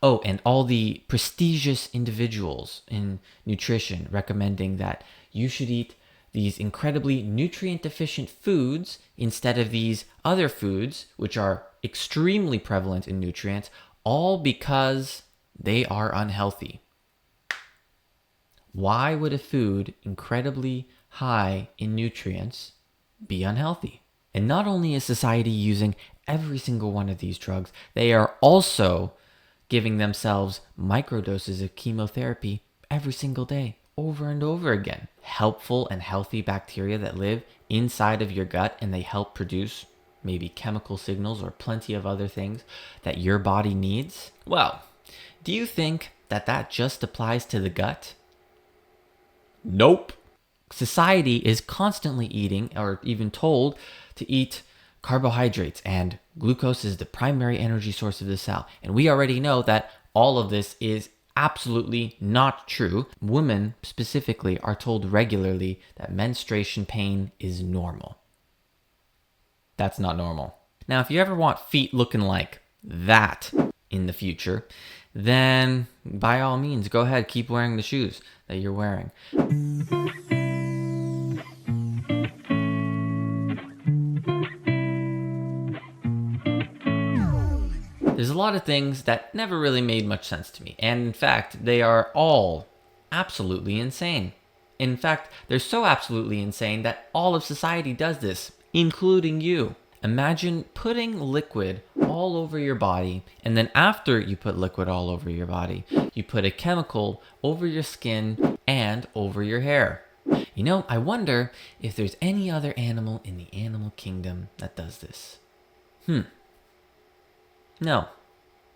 Oh, and all the prestigious individuals in nutrition recommending that you should eat these incredibly nutrient deficient foods instead of these other foods, which are extremely prevalent in nutrients, all because they are unhealthy. Why would a food incredibly high in nutrients be unhealthy? And not only is society using every single one of these drugs, they are also giving themselves microdoses of chemotherapy every single day, over and over again. Helpful and healthy bacteria that live inside of your gut, and they help produce maybe chemical signals or plenty of other things that your body needs. Well, do you think that that just applies to the gut? Nope. Society is constantly eating, or even told to eat, carbohydrates, and glucose is the primary energy source of the cell. And we already know that all of this is absolutely not true. Women specifically are told regularly that menstruation pain is normal. That's not normal. Now, if you ever want feet looking like that in the future, then by all means, go ahead, keep wearing the shoes that you're wearing. There's a lot of things that never really made much sense to me. And in fact, they are all absolutely insane. In fact, they're so absolutely insane that all of society does this, including you. Imagine putting liquid all over your body, and then after you put liquid all over your body, you put a chemical over your skin and over your hair. You know, I wonder if there's any other animal in the animal kingdom that does this. No,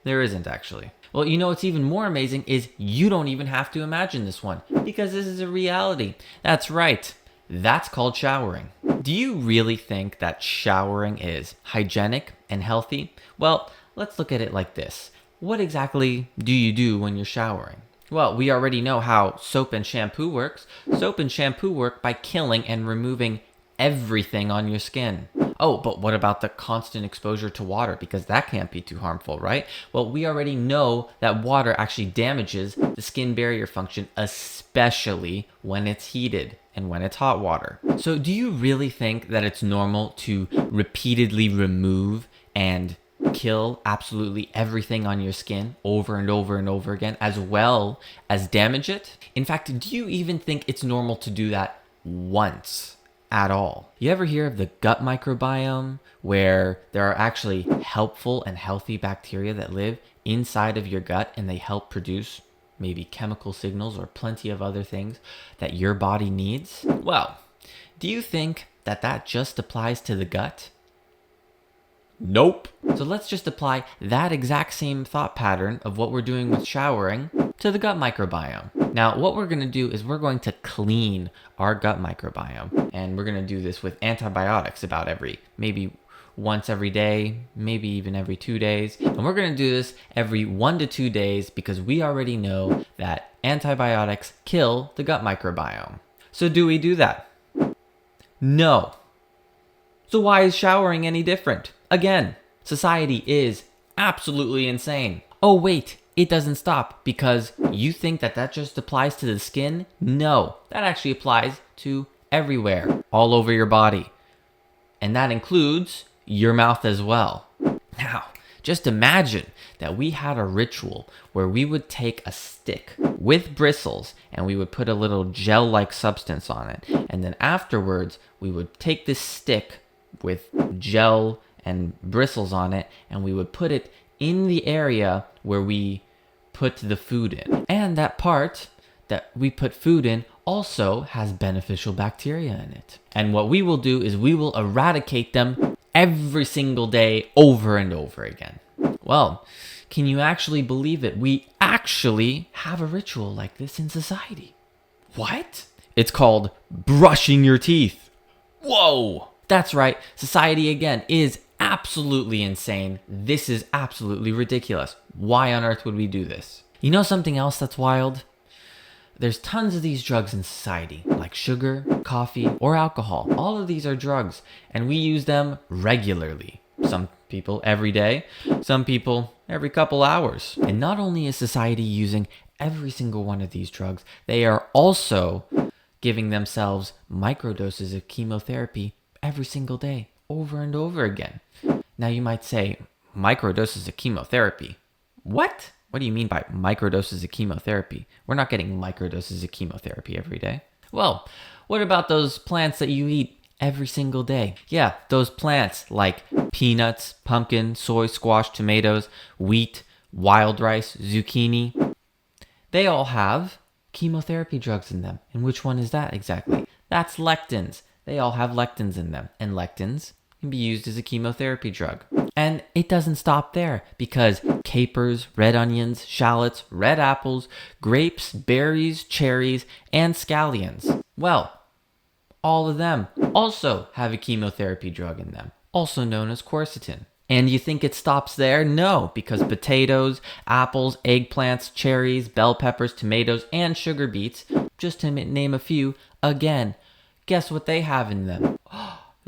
there isn't actually. Well, you know what's even more amazing is you don't even have to imagine this one, because this is a reality. That's right. That's called showering. Do you really think that showering is hygienic and healthy? Well, let's look at it like this. What exactly do you do when you're showering? Well, we already know how soap and shampoo works. Soap and shampoo work by killing and removing everything on your skin. Oh, but what about the constant exposure to water? Because that can't be too harmful, right? Well, we already know that water actually damages the skin barrier function, especially when it's heated and when it's hot water. So do you really think that it's normal to repeatedly remove and kill absolutely everything on your skin over and over and over again, as well as damage it? In fact, do you even think it's normal to do that once at all? You ever hear of the gut microbiome, where there are actually helpful and healthy bacteria that live inside of your gut, and they help produce maybe chemical signals or plenty of other things that your body needs? Well, do you think that that just applies to the gut? Nope. So let's just apply that exact same thought pattern of what we're doing with showering to the gut microbiome. Now, what we're going to do is we're going to clean our gut microbiome, and we're going to do this with antibiotics about maybe once every day, maybe even every 2 days. And we're going to do this every 1 to 2 days, because we already know that antibiotics kill the gut microbiome. So do we do that? No. So why is showering any different? Again, society is absolutely insane. Oh wait, it doesn't stop, because you think that that just applies to the skin? No, that actually applies to everywhere, all over your body. And that includes your mouth as well. Now, just imagine that we had a ritual where we would take a stick with bristles and we would put a little gel-like substance on it. And then afterwards, we would take this stick with gel and bristles on it, and we would put it in the area where we put the food in. And that part that we put food in also has beneficial bacteria in it. And what we will do is we will eradicate them every single day, over and over again. Well, can you actually believe it? We actually have a ritual like this in society. What? It's called brushing your teeth. Whoa! That's right, society again is absolutely insane. This is absolutely ridiculous. Why on earth would we do this? You know something else that's wild? There's tons of these drugs in society, like sugar, coffee, or alcohol. All of these are drugs, and we use them regularly. Some people every day, some people every couple hours. And not only is society using every single one of these drugs, they are also giving themselves microdoses of chemotherapy every single day, over and over again. Now you might say, microdoses of chemotherapy? What? What do you mean by microdoses of chemotherapy? We're not getting microdoses of chemotherapy every day. Well, what about those plants that you eat every single day? Yeah, those plants like peanuts, pumpkin, soy, squash, tomatoes, wheat, wild rice, zucchini. They all have chemotherapy drugs in them. And which one is that exactly? That's lectins. They all have lectins in them. And lectins can be used as a chemotherapy drug. And it doesn't stop there, because capers, red onions, shallots, red apples, grapes, berries, cherries, and scallions, well, all of them also have a chemotherapy drug in them, also known as quercetin. And you think it stops there? No, because potatoes, apples, eggplants, cherries, bell peppers, tomatoes, and sugar beets, just to name a few, again, guess what they have in them?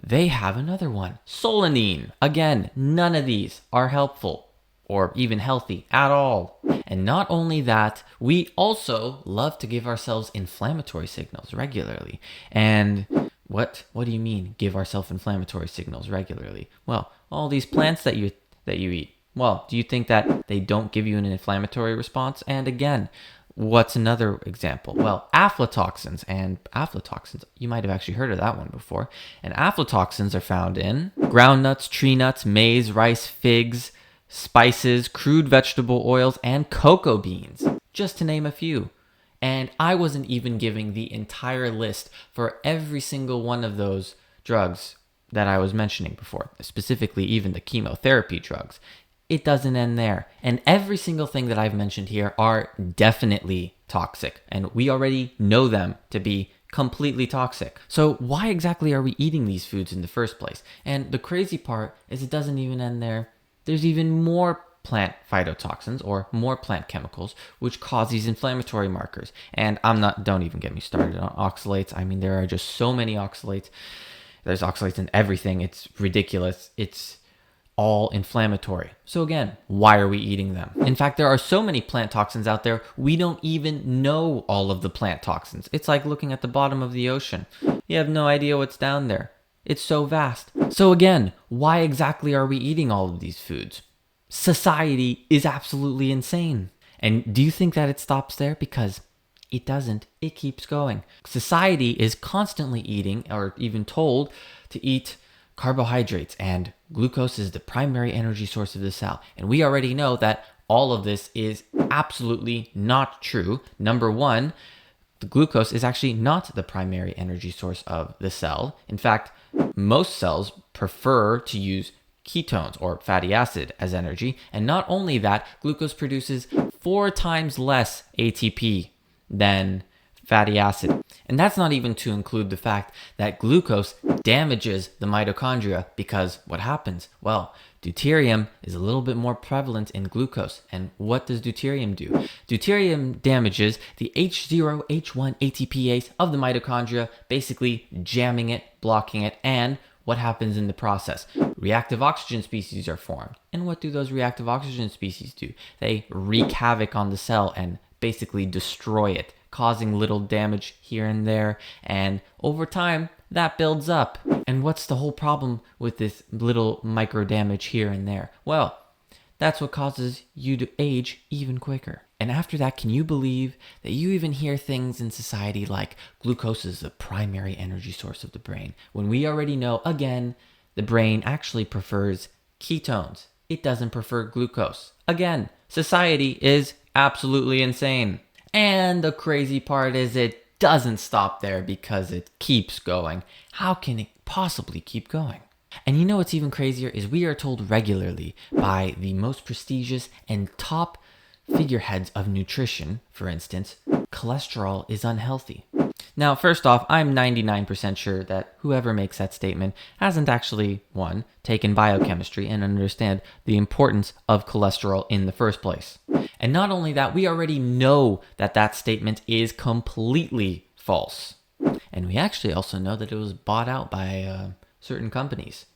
They have another one, solanine. Again, none of these are helpful or even healthy at all. And not only that, we also love to give ourselves inflammatory signals regularly. And what do you mean, give ourselves inflammatory signals regularly? Well, all these plants that you eat. Well, do you think that they don't give you an inflammatory response? And again, what's another example? Well, aflatoxins. And aflatoxins, you might have actually heard of that one before. And aflatoxins are found in groundnuts, tree nuts, maize, rice, figs, spices, crude vegetable oils, and cocoa beans, just to name a few. And I wasn't even giving the entire list for every single one of those drugs that I was mentioning before, specifically even the chemotherapy drugs. It doesn't end there. And every single thing that I've mentioned here are definitely toxic. And we already know them to be completely toxic. So why exactly are we eating these foods in the first place? And the crazy part is it doesn't even end there. There's even more plant phytotoxins, or more plant chemicals, which cause these inflammatory markers. And don't even get me started on oxalates. I mean, there are just so many oxalates. There's oxalates in everything. It's ridiculous. It's all inflammatory. So again, why are we eating them? In fact, there are so many plant toxins out there, we don't even know all of the plant toxins. It's like looking at the bottom of the ocean. You have no idea what's down there. It's so vast. So again, why exactly are we eating all of these foods? Society is absolutely insane. And do you think that it stops there? Because it doesn't. It keeps going. Society is constantly eating, or even told to eat, carbohydrates, and glucose is the primary energy source of the cell. And we already know that all of this is absolutely not true. Number one, the glucose is actually not the primary energy source of the cell. In fact, most cells prefer to use ketones, or fatty acid, as energy. And not only that, glucose produces 4 times less ATP than fatty acid. And that's not even to include the fact that glucose damages the mitochondria, because what happens? Well, deuterium is a little bit more prevalent in glucose. And what does deuterium do? Deuterium damages the H0, H1 ATPase of the mitochondria, basically jamming it, blocking it, and what happens in the process? Reactive oxygen species are formed. And what do those reactive oxygen species do? They wreak havoc on the cell and basically destroy it, causing little damage here and there. And over time, that builds up. And what's the whole problem with this little micro damage here and there? Well, that's what causes you to age even quicker. And after that, can you believe that you even hear things in society like glucose is the primary energy source of the brain, when we already know, again, the brain actually prefers ketones. It doesn't prefer glucose. Again, society is absolutely insane. And the crazy part is it doesn't stop there, because it keeps going. How can it possibly keep going? And you know what's even crazier is we are told regularly by the most prestigious and top figureheads of nutrition, for instance, cholesterol is unhealthy. Now, first off, I'm 99% sure that whoever makes that statement hasn't actually, one, taken biochemistry and understand the importance of cholesterol in the first place. And not only that, we already know that that statement is completely false. And we actually also know that it was bought out by certain companies,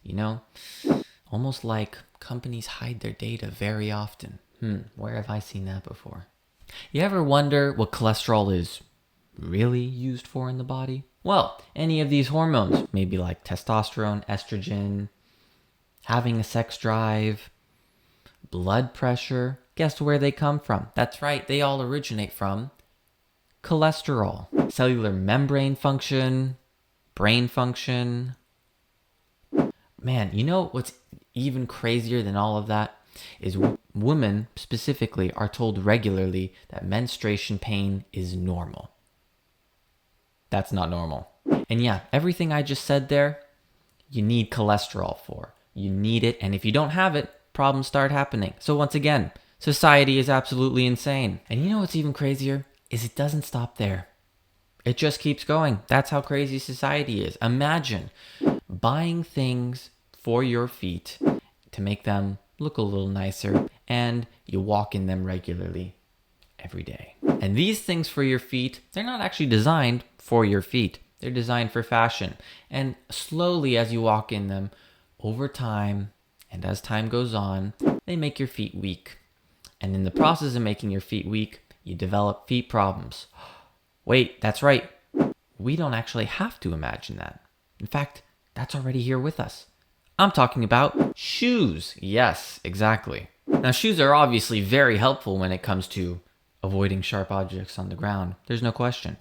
Almost like companies hide their data very often. Where have I seen that before? You ever wonder what cholesterol is really used for in the body? Well, any of these hormones, maybe like testosterone, estrogen, having a sex drive, blood pressure. Guess where they come from? That's right, they all originate from cholesterol. Cellular membrane function, brain function. Man, you know what's even crazier than all of that is women specifically are told regularly that menstruation pain is normal. That's not normal. And yeah, everything I just said there, you need cholesterol for. You need it, and if you don't have it, problems start happening. So once again, society is absolutely insane. And you know what's even crazier is it doesn't stop there. It just keeps going. That's how crazy society is. Imagine buying things for your feet to make them look a little nicer, and you walk in them regularly every day. And these things for your feet, they're not actually designed for your feet. They're designed for fashion. And slowly as you walk in them, over time, and as time goes on, they make your feet weak. And in the process of making your feet weak, you develop feet problems. Wait, that's right. We don't actually have to imagine that. In fact, that's already here with us. I'm talking about shoes. Yes, exactly. Now, shoes are obviously very helpful when it comes to avoiding sharp objects on the ground. There's no question.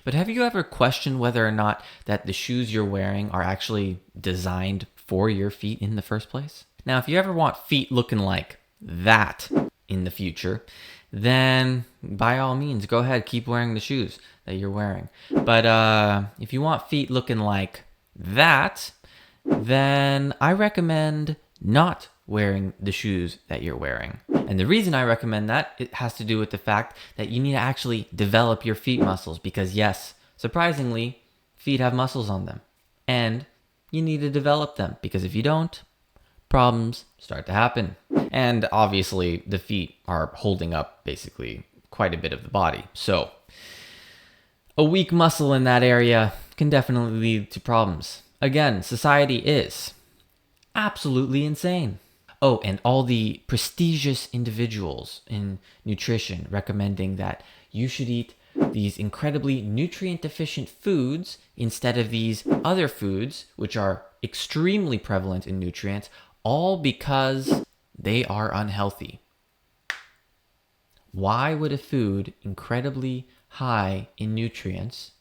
But have you ever questioned whether or not that the shoes you're wearing are actually designed for your feet in the first place? Now, if you ever want feet looking like that in the future, then by all means, go ahead, keep wearing the shoes that you're wearing. But if you want feet looking like that, then I recommend not wearing the shoes that you're wearing. And the reason I recommend that, it has to do with the fact that you need to actually develop your feet muscles because yes, surprisingly, feet have muscles on them. And you need to develop them because if you don't, problems start to happen. And obviously, the feet are holding up basically quite a bit of the body. So a weak muscle in that area can definitely lead to problems. Again, society is absolutely insane. Oh, and all the prestigious individuals in nutrition recommending that you should eat these incredibly nutrient deficient foods instead of these other foods, which are extremely prevalent in nutrients, all because they are unhealthy. Why would a food incredibly high in nutrients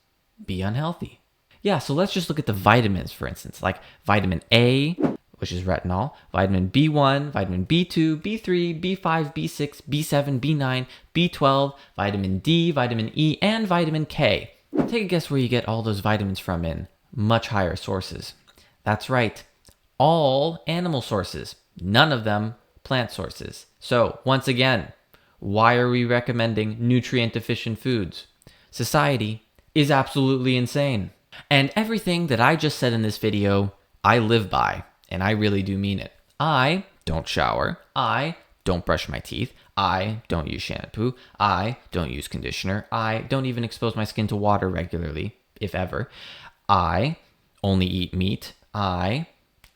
be unhealthy? Yeah, so let's just look at the vitamins, for instance, like vitamin A, which is retinol, vitamin B1, vitamin B2, B3, B5, B6, B7, B9, B12, vitamin D, vitamin E, and vitamin K. Take a guess where you get all those vitamins from in much higher sources. That's right, all animal sources, none of them plant sources. So once again, why are we recommending nutrient deficient foods? Society is absolutely insane. And everything that I just said in this video, I live by, and I really do mean it. I don't shower. I don't brush my teeth. I don't use shampoo. I don't use conditioner. I don't even expose my skin to water regularly, if ever. I only eat meat. I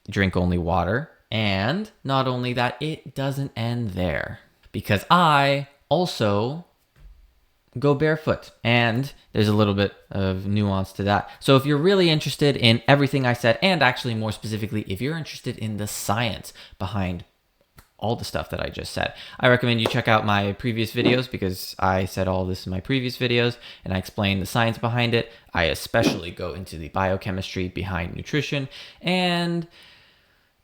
drink only water. And not only that, it doesn't end there. Because I also go barefoot. And there's a little bit of nuance to that. So if you're really interested in everything I said, and actually more specifically, if you're interested in the science behind all the stuff that I just said, I recommend you check out my previous videos because I said all this in my previous videos and I explain the science behind it. I especially go into the biochemistry behind nutrition and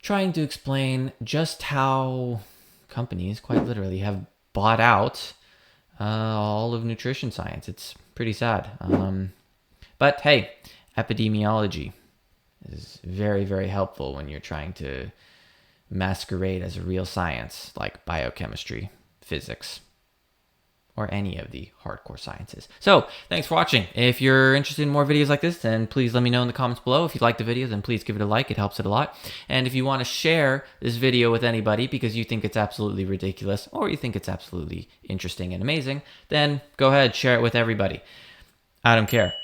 trying to explain just how companies quite literally have bought out all of nutrition science. It's pretty sad. But hey, epidemiology is very, very helpful when you're trying to masquerade as a real science like biochemistry, physics, or any of the hardcore sciences. So thanks for watching. If you're interested in more videos like this, then please let me know in the comments below. If you like the video, then please give it a like. It helps it a lot. And if you want to share this video with anybody because you think it's absolutely ridiculous or you think it's absolutely interesting and amazing, then go ahead, share it with everybody. I don't care.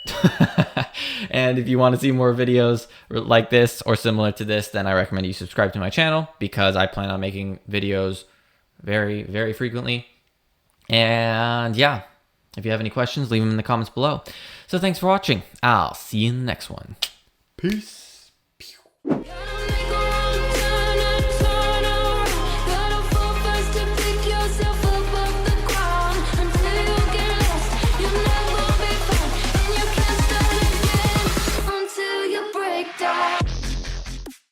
And if you want to see more videos like this or similar to this, then I recommend you subscribe to my channel, because I plan on making videos very, very frequently. And yeah, if you have any questions, leave them in the comments below. So thanks for watching. I'll see you in the next one. Peace.